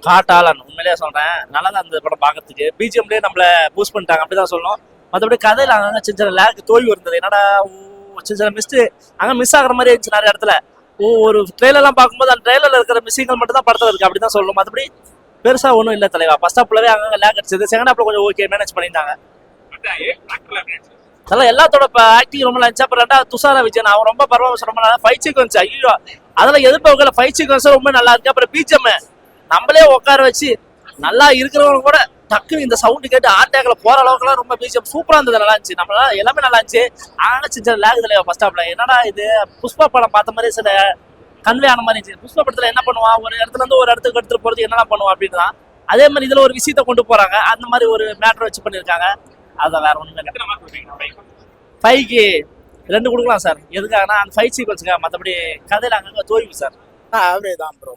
காட்டாளன் உண்மையிலேயே சொல்றேன், நல்லா தான் இருந்தது படம் பார்க்கறதுக்கு. பிஜிஎம்லேயே நம்மள பூஸ்ட் பண்ணிட்டாங்க அப்படிதான் சொல்லணும். மற்றபடி கதையில அங்கங்க சின்ன சின்ன லேக் தோல்வி இருந்தது. என்னடா சின்ன சின்ன அங்க மிஸ் ஆகுற மாதிரி இருந்துச்சு நிறைய இடத்துல. ஒரு ட்ரெயிலர்லாம் பார்க்கும்போது அந்த ட்ரெயிலர்ல இருக்கிற மிஸ்ஸிங்கள் மட்டும் தான் படத்தில் இருக்கு அப்படிதான் சொல்லணும். மற்றபடி பெருசா ஒன்றும் இல்லை தலைவா. ஃபர்ஸ்ட் ஹாப்லவே அங்கங்க லேக் அடிச்சது, செகண்ட் ஹாப்ல கொஞ்சம் ஓகே மேனேஜ் பண்ணியிருந்தாங்க. அதெல்லாம் எல்லாத்தோட ஆக்டிங் ரொம்ப இருந்துச்சு. அப்புறம் ரெண்டாவது துஷாரா விஜயன், அவன் ரொம்ப பரவாயில்ல, ரொம்ப நல்லா ஃபைட் சீக்வன்ஸ், ஐயோ அதெல்லாம் எதிர்பார்க்கல. ஃபைட் சீக்வன்ஸ் ரொம்ப நல்லா இருக்கு. அப்புறம் பிஜிஎம் நம்மளே உட்கார வச்சு நல்லா இருக்கிறவங்க கூட டக்குன்னு இந்த சவுண்டு கேட்டு ஆர்டேக்ல போற அளவுக்குலாம் ரொம்ப பிஜிஎம் சூப்பரா இருந்தது, நல்லா இருந்துச்சு. நம்மளா எல்லாமே நல்லா இருந்துச்சு. ஆனா சின்ன லேக் இல்லையா ஃபர்ஸ்ட் ஹாப்ல. என்னடா இது புஷ்பா படம் பார்த்த மாதிரி சில கன்வே ஆன மாதிரி இருந்துச்சு. புஷ்பா படத்துல என்ன பண்ணுவான், ஒரு இடத்துல இருந்து ஒரு இடத்துக்கு எடுத்துட்டு போறது என்னெல்லாம் பண்ணுவான் அப்படின்னு தான். அதே மாதிரி இதுல ஒரு விஷயத்தை கொண்டு போறாங்க, அந்த மாதிரி ஒரு மேட்டர் வச்சு பண்ணிருக்காங்க. அதான் வேற ஒண்ணுமே இல்லை. 5க்கு 2 கொடுக்கலாம் சார். எதுக்காகனா அந்த ஃபைட் சீக்வன்ஸுக்காக. மற்றபடி கதையில அங்கங்க தோய்வு சார். ஆவரேஜ் தான் ப்ரோ.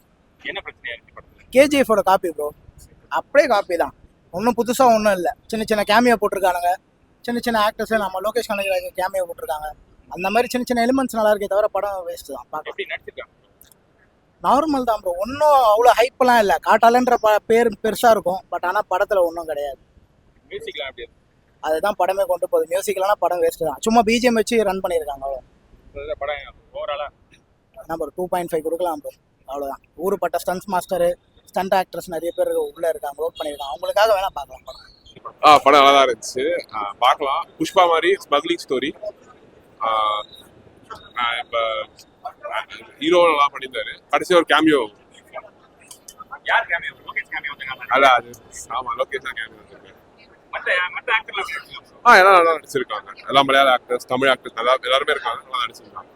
என்ன பிரச்சனையா இருக்கு? கேஜிஎஃபோட காப்பி ப்ரோ, அப்படியே காப்பி தான். ஒன்றும் புதுசாக ஒன்றும் இல்லை. சின்ன சின்ன கேமியோ போட்டிருக்கானுங்க, சின்ன சின்ன ஆக்டர்ஸ் நம்ம லோகேஷ் கனகராஜ் கேமியோ போட்டிருக்காங்க. அந்த மாதிரி சின்ன சின்ன எலிமெண்ட்ஸ் நல்லா இருக்கே தவிர படம் வேஸ்ட் தான். பார்க்க நார்மல் தான் ப்ரோ, ஒன்றும் அவ்வளோ ஹைப்பெல்லாம் இல்லை. காட்டாலன்ற பேர் பெருசாக இருக்கும், பட் ஆனால் படத்தில் ஒன்றும் கிடையாது. அதுதான் படமே கொண்டு போகுது. மியூசிக்லாம் படம் வேஸ்ட் தான், சும்மா பிஜிஎம் வச்சு ரன் பண்ணியிருக்காங்க அவ்வளோ. நம்ம 2.5 கொடுக்கலாம் ப்ரோ, அவ்வளோதான். ஊருப்பட்ட ஸ்டன்ஸ் மாஸ்டரு, ஸ்டண்ட் ஆக்டர்ஸ் நிறைய பேர் உள்ள இருக்காங்க, ஒர்க் பண்ணியிருக்காங்க. அவங்களுக்காக வேணா பார்க்கலாம் படம். படம் நல்லா தான் இருந்துச்சு, பார்க்கலாம். புஷ்பா மாதிரி ஸ்மக்லிங் ஸ்டோரி. இப்போ ஹீரோ நல்லா பண்ணியிருந்தாரு. கடைசி ஒரு கேமியோ. யார் கேமியோ? லோகேஷ் கேமியோ. அல்ல அது ஆமாம், லோகேஷ் தான் கேமியோ. எல்லாம் நல்லா நடிச்சிருக்காங்க. எல்லாம் மலையாள ஆக்டர்ஸ், தமிழ் ஆக்டர்ஸ் எல்லாருமே இருக்காங்க, நல்லா நடிச்சிருக்காங்க.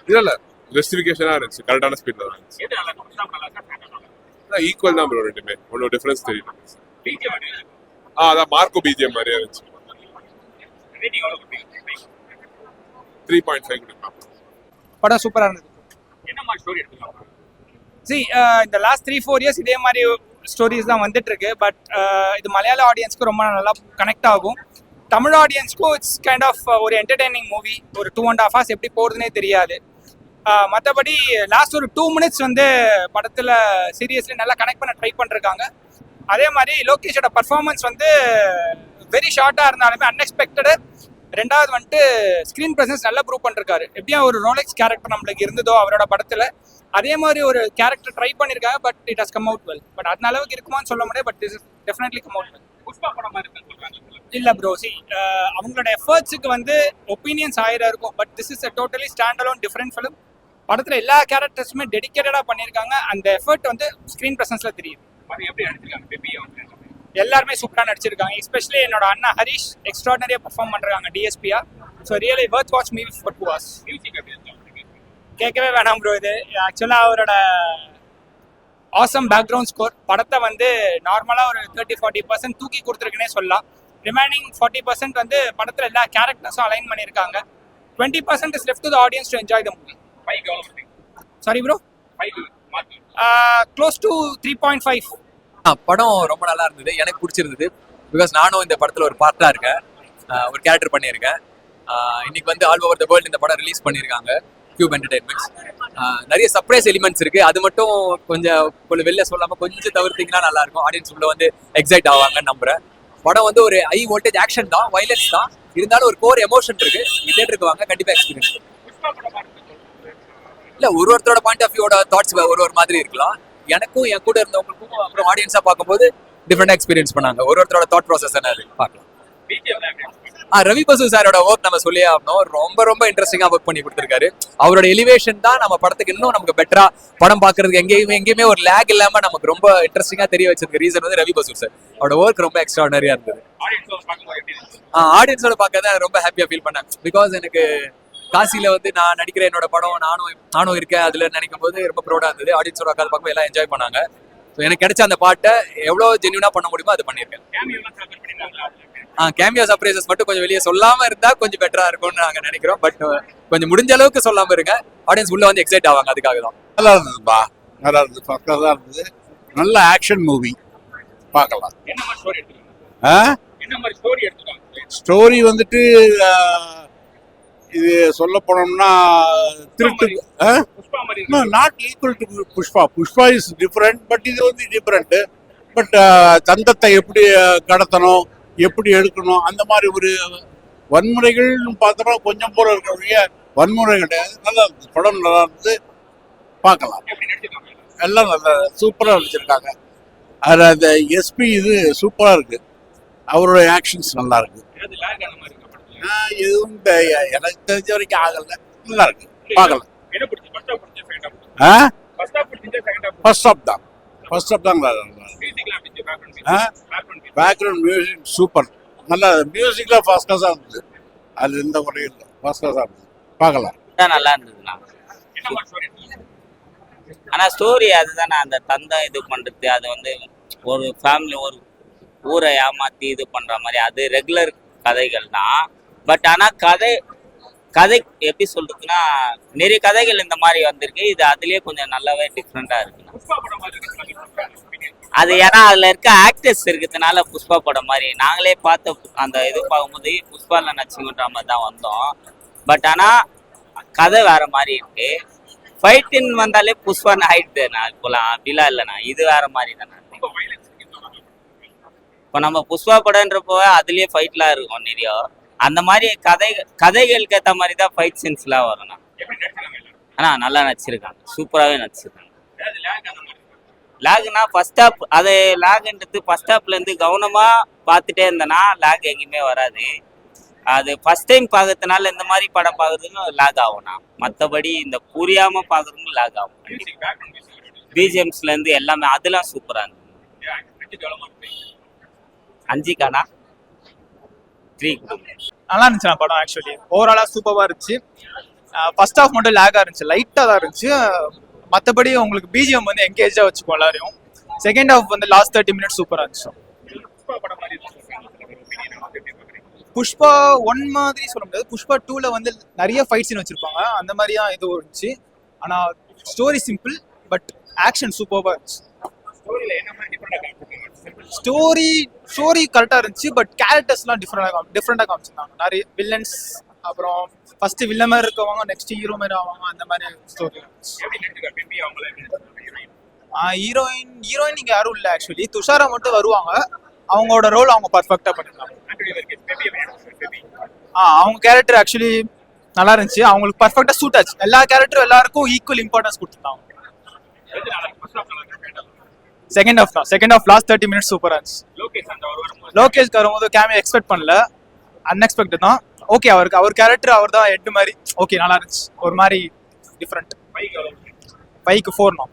இல்ல இல்ல, ஜஸ்டிஃபிகேஷனா இருந்துச்சு, கரெக்டான ஸ்பீட்ல தான் இருந்துச்சு. ஈக்குவல் தான் ப்ரோ, ரெண்டுமே ஒன்றும் டிஃபரன்ஸ் தெரியல. அதான் மார்க்கோ பிஜிஎம் மாதிரியா இருந்துச்சு. 3.5 கொடுக்கலாம். படம் சூப்பரா இருந்தது. என்ன மாதிரி ஸ்டோரி எடுத்துக்கலாம்? இந்த லாஸ்ட் 3-4 இயர்ஸ் இதே மாதிரி ஸ்டோரிஸ் தான் வந்துட்டு இருக்கு. பட் இது மலையாள ஆடியன்ஸ்க்கு ரொம்ப நல்லா கனெக்ட் ஆகும். தமிழ் ஆடியன்ஸ்க்கும் இட்ஸ் கைண்ட் ஆஃப் ஒரு என்டர்டெய்னிங் மூவி. ஒரு 2.5 hours எப்படி போகிறதுனே தெரியாது. மற்றபடி லாஸ்ட் ஒரு 2 minutes வந்து படத்தில் சீரியஸ்லி நல்லா கனெக்ட் பண்ண ட்ரை பண்ணிருக்காங்க. அதே மாதிரி லோகேஷோட பர்ஃபார்மன்ஸ் வந்து வெரி ஷார்ட்டாக இருந்தாலுமே அன்எக்ஸ்பெக்டடு. ரெண்டாவது வந்துட்டு ஸ்க்ரீன் ப்ரெசன்ஸ் நல்லா ப்ரூவ் பண்ணிருக்காரு. எப்படியா ஒரு ரோலெக்ஸ் கேரக்டர் நம்மளுக்கு இருந்ததோ அவரோட படத்தில், அதே மாதிரி ஒரு கேரக்டர் ட்ரை பண்ணியிருக்காங்க. But it has come out well. But அந்த அளவுக்கு இருக்குமான்னு சொல்ல முடியாது. But this is definitely come out well. Pushpa படம் மாதிரி இருக்குன்னு சொல்றாங்க. இல்லை ப்ரோ, அவங்களோட எஃபர்ட்ஸுக்கு வந்து ஒப்பீனியன்ஸ் ஆயிரம் இருக்கும். But this is a totally stand alone different film. படத்தில் எல்லா கேரக்டர்ஸுமே டெடிக்கேட்டடாக பண்ணியிருக்காங்க. அந்த எஃபர்ட் வந்து ஸ்க்ரீன் ப்ரெசன்ஸில் தெரியுது. எப்படி நடிச்சிருக்காங்க? எல்லாருமே சூப்பராக நடிச்சிருக்காங்க. எஸ்பெஷலி என்னோட அண்ணா ஹரிஷ் எக்ஸ்ட்ராடனரியாக பர்ஃபார்ம் பண்ணுறாங்க டிஎஸ்பியா. So really worth watch movie for 2 hours. கேட்கவே வேணாம் ப்ரோ. இது ஆக்சுவலாக அவரோட ஆசம் பேக்ரவுண்ட் ஸ்கோர் படத்தை வந்து நார்மலாக ஒரு 30-40% தூக்கி கொடுத்துருக்குன்னே சொல்லலாம். ரிமைனிங் 40% வந்து படத்தில் எல்லா கேரக்டர்ஸும் அலைன் பண்ணியிருக்காங்க. 20% is left to the audience to enjoy the movie. Sorry bro, close to 3.5. படம் ரொம்ப நல்லா இருந்தது, எனக்கு பிடிச்சிருந்தது. பிகாஸ் நானும் இந்த படத்தில் ஒரு பார்ட்டாக இருக்கேன், ஒரு கேரக்டர் பண்ணியிருக்கேன். இன்னைக்கு வந்து ஆல் ஓவர் த வேர்ல்டு இந்த படம் ரிலீஸ் பண்ணியிருக்காங்க கியூப் என்டர்டைன்மெண்ட்ஸ். நிறைய சர்ப்ரைஸ் எலிமெண்ட்ஸ் இருக்கு. அது மட்டும் கொஞ்சம் வெளில சொல்லாமல் கொஞ்சம் தவிர்த்தீங்கன்னா நல்லா இருக்கும். ஆடியன்ஸ் உள்ள வந்து எக்ஸைட் ஆவாங்கன்னு நம்புறேன். படம் வந்து ஒரு ஹை வோல்டேஜ் ஆக்ஷன் தான், வைலன்ஸ் தான், இருந்தாலும் ஒரு கோர் எமோஷன் இருக்கு. தியேட்டருக்கு வாங்க, கண்டிப்பாக எக்ஸ்பீரியன்ஸ். இல்லை, ஒருத்தரோட பாயிண்ட் ஆஃப் வியூவோட தாட்ஸ் ஒரு மாதிரி இருக்கலாம். எனக்கும் என் கூட இருந்தவங்களுக்கும் அப்புறம் ஆடியன்ஸா பார்க்கும்போது டிஃப்ரெண்டா எக்ஸ்பீரியன்ஸ் பண்ணாங்க. ஒருத்தரோட தாட் ப்ராசஸ் என்ன பார்க்கலாம். ரவி பசு சாரோட ஒர்க் நம்ம சொல்லியே ஆகணும். ரொம்ப ரொம்ப இன்ட்ரெஸ்டிங்கா ஒர்க் பண்ணி கொடுத்துருக்காரு. அவரோட எலிவேஷன் தான் நம்ம படத்துக்கு இன்னும் நமக்கு பெட்டரா படம் பார்க்கறதுக்கு எங்கேயுமே ஒரு லேக் இல்லாம நமக்கு ரொம்ப இன்ட்ரெஸ்டிங்கா தெரிய வச்சிருக்க ரீசன் வந்து ரவி பசு சார். அவரோட ஒர்க் ரொம்ப எக்ஸ்ட்ராடனரியா இருந்தது. ஆடியன்ஸோட பார்க்கறத ரொம்ப ஹாப்பியா ஃபீல் பண்ணேன். பிகாஸ் எனக்கு காசியில வந்து நான் நடிக்கிற என்னோட படம் நானும் இருக்கேன் அதுல நினைக்கும் போது ரொம்ப ப்ரௌடா இருந்தது. ஆடியன்ஸோட உட்காந்து பார்க்கும்போது எல்லாம் என்ஜாய் பண்ணாங்க. எனக்கு கிடைச்ச அந்த பாட்டை எவ்வளவு ஜென்யூனா பண்ண முடியுமோ அது பண்ணியிருக்கேன். கேமியோ சர்ப்ரைசஸ் மட்டும் கொஞ்சம் வெளியே சொல்லாம இருந்தா கொஞ்சம் பெட்டரா இருக்கும்னு நாங்க நினைக்கிறோம். பட் கொஞ்சம் முடிஞ்ச அளவுக்கு சொல்லாம இருங்க, ஆடியன்ஸ் உள்ள வந்து எக்ஸைட் ஆவாங்க. அதுக்காக தான். நல்லா இருந்ததுப்பா, நல்லா இருந்தது, பக்கம் தான் இருந்தது. நல்ல ஆக்ஷன் மூவி, பார்க்கலாம். என்ன மாதிரி ஸ்டோரி எடுத்துருக்காங்க? ஸ்டோரி வந்துட்டு இது சொல்ல போனோம்னா திருட்டு புஷ்பா மாதிரி இருக்கு. Not equal to Pushpa. Pushpa is different, but இது வந்து டிஃப்ரெண்ட். பட் தந்தத்தை எப்படி கடத்தணும், எப்படி எடுக்கணும், அந்த மாதிரி ஒரு வன்முறைகள்னு பார்த்தோம்னா கொஞ்சம் போல இருக்கிறவங்க வன்முறை கிடையாது. நல்லா இருந்தது, படம் நல்லா இருந்தது, பார்க்கலாம். எப்படி நடிச்சிருக்காங்க? எல்லாம் நல்லா சூப்பராக நடிச்சிருக்காங்க. அதில் அந்த எஸ்பி இது சூப்பராக இருக்கு, அவரோட ஆக்ஷன்ஸ் நல்லா இருக்கு. ஏதாவது lag அந்த மாதிரி இருக்கா படத்துல? எதுவும் எனக்கு தெரிஞ்ச வரைக்கும் ஆகல, நல்லா இருக்கு, பார்க்கலாம். என்ன பிடிச்சி? ஃபர்ஸ்ட் ஹாஃப் பிடிச்சி, செகண்ட் ஹாஃப்? ஆ ஃபர்ஸ்ட் ஹாஃப் பிடிச்சி, செகண்ட் ஹாஃப்? ஃபர்ஸ்ட் ஹாஃப் தான், ஃபர்ஸ்ட் ஹாஃப் தான் நல்லா இருக்கு. மியூசிக்லாம் பிடிச்சி, ஆ? Background music. Background music super, நல்லா மியூசிக்லாம் ஃபர்ஸ்ட் கிளாஸாக இருந்தது. அது எந்த குறையும் இல்லை, ஃபர்ஸ்ட் கிளாஸாக இருந்தது, பார்க்கலாம். நல்லா இருந்ததுண்ணா. என்ன மாதிரி ஸ்டோரி எடுத்துருக்காங்க? ஆனா ஸ்டோரி அதுதானே, அந்த தந்தை இது பண்றது, அது வந்து ஒரு ஃபேமிலி ஒரு ஊரை ஏமாத்தி இது பண்ற மாதிரி, அது ரெகுலர் கதைகள் தான். பட் ஆனா கதை எப்படி சொல்றதுன்னா, நிறைய கதைகள் இந்த மாதிரி வந்திருக்கு. இது அதுலயே கொஞ்சம் நல்லாவே டிஃப்ரெண்டா இருக்குண்ணா. புஷ்பா படம் மாதிரி இருக்கு. அது ஏன்னா அதுல இருக்க ஆக்டர்ஸ் இருக்கிறதுனால புஷ்பா படம் மாதிரி நாங்களே பார்த்த அந்த இது பார்க்கும்போது புஷ்பால நச்சுங்கன்ற மாதிரி தான் வந்தோம். பட் ஆனா கதை வேற மாதிரி இருக்கு. ஃபைட்டுன்னு வந்தாலே புஷ்பான்னு ஆயிடுது. நான் இப்போலாம் அப்படிலாம் இல்லைண்ணா, இது வேற மாதிரி தானே. ரொம்ப violence இருக்கு. இப்போ நம்ம புஷ்பா படம்ன்றப்போ அதுலயே ஃபைட்லாம் இருக்கும் நிறைய. அந்த மாதிரி கதைகளுக்கு ஏற்ற மாதிரி தான் ஃபைட் சீன்ஸ்லாம் வரும்ண்ணா. எப்படி நடிச்சிருக்காங்க எல்லாரும்? ஆனா நல்லா நடிச்சிருக்காங்க, சூப்பராகவே நடிச்சிருக்காங்க. ஏதாவது lag அந்த மாதிரி இருக்கா? லாக்னா ஃபர்ஸ்ட் ஹாப், அது லாக்ன்றது ஃபர்ஸ்ட் ஹாப்லேருந்து கவனமாக பார்த்துட்டே இருந்தேன்னா லாக் எங்கேயுமே வராது. அது ஃபர்ஸ்ட் டைம் பார்க்கறதுனால இந்த மாதிரி படம் பார்க்கறதுக்கும் லாக் ஆகும்ண்ணா. மற்றபடி இந்த புரியாமல் பார்க்கறதுக்கும் லாக் ஆகும். Music, background music. பிஜிஎம்ஸ்லேருந்து எல்லாமே அதெல்லாம் சூப்பராக இருந்தது. நடிச்சு டெவலப் பண்ணி 5க்கானா 3. நல்லா இருந்துச்சு படம். ஆக்சுவலி ஓவராலாக சூப்பராக இருந்துச்சு. ஃபர்ஸ்ட் ஹாஃப் மட்டும் லேக்காக இருந்துச்சு, லைட்டாக தான் இருந்துச்சு. மற்றபடி உங்களுக்கு பிஜிஎம் வந்து என்கேஜாக வச்சுக்கோ எல்லாரையும். செகண்ட் ஹாஃப் வந்து லாஸ்ட் 30 மினிட்ஸ் சூப்பராக இருந்துச்சு. புஷ்பா படம் மாதிரி இருக்கு. புஷ்பா 1 மாதிரி சொல்ல முடியாது. புஷ்பா 2ல வந்து நிறைய ஃபைட் சீன் வச்சிருப்பாங்க, அந்த மாதிரி தான் இது இருந்துச்சு. ஆனால் ஸ்டோரி சிம்பிள், பட் ஆக்ஷன் சூப்பராக இருந்துச்சு. ஸ்டோரியில என்ன மாதிரி டிஃபரெண்டா காமிச்சிருக்காங்க? ஸ்டோரி கரெக்டாக இருந்துச்சு, பட் கேரக்டர்ஸ்லாம் டிஃப்ரெண்டாக காமிச்சிருந்தாங்க. நிறைய வில்லன்ஸ், அப்புறம் ஃபர்ஸ்ட் வில்ல மாதிரி இருக்கவங்க நெக்ஸ்ட் ஹீரோ மாதிரி ஆவாங்க, அந்த மாதிரி ஸ்டோரி இருந்துச்சு. எப்படி நடிச்சிருக்காங்க? பேபி அவங்கள எப்படி நடிச்சிருக்காங்க? ஹீரோயின் இங்கே யாரும் இல்லை ஆக்சுவலி. துஷாரா மட்டும் வருவாங்க, அவங்களோட ரோல் அவங்க பர்ஃபெக்டாக பண்ணிருந்தாங்க. ஆண்டனி வர்கீஸ் பேபி எப்படி நடிச்சிருக்காங்க? பேபி அவங்க கேரக்டர் ஆக்சுவலி நல்லா இருந்துச்சு, அவங்களுக்கு பர்ஃபெக்டாக சூட் ஆச்சு. எல்லா கேரக்டரும் எல்லாருக்கும் ஈக்குவல் இம்பார்ட்டன்ஸ் கொடுத்துருந்தாங்க. எது நல்லா இருக்கு? ஃபர்ஸ்ட் ஹாஃப் நல்லா இருக்கு, second half? Second half last 30 minutes சூப்பராக இருந்துச்சு. லோகேஷ் அந்த வரும்போது லோகேஷ்க்கு வரும்போது கேமியோ எக்ஸ்பெக்ட் பண்ணல, அன்எக்ஸ்பெக்டட் தான். ஓகே, அவர் கேரக்டர் அவர் தான் ஹெட் மாதிரி. ஓகே, நல்லா இருந்துச்சு, ஒரு மாதிரி டிஃப்ரெண்ட். 5 5க்கு 4 தான்.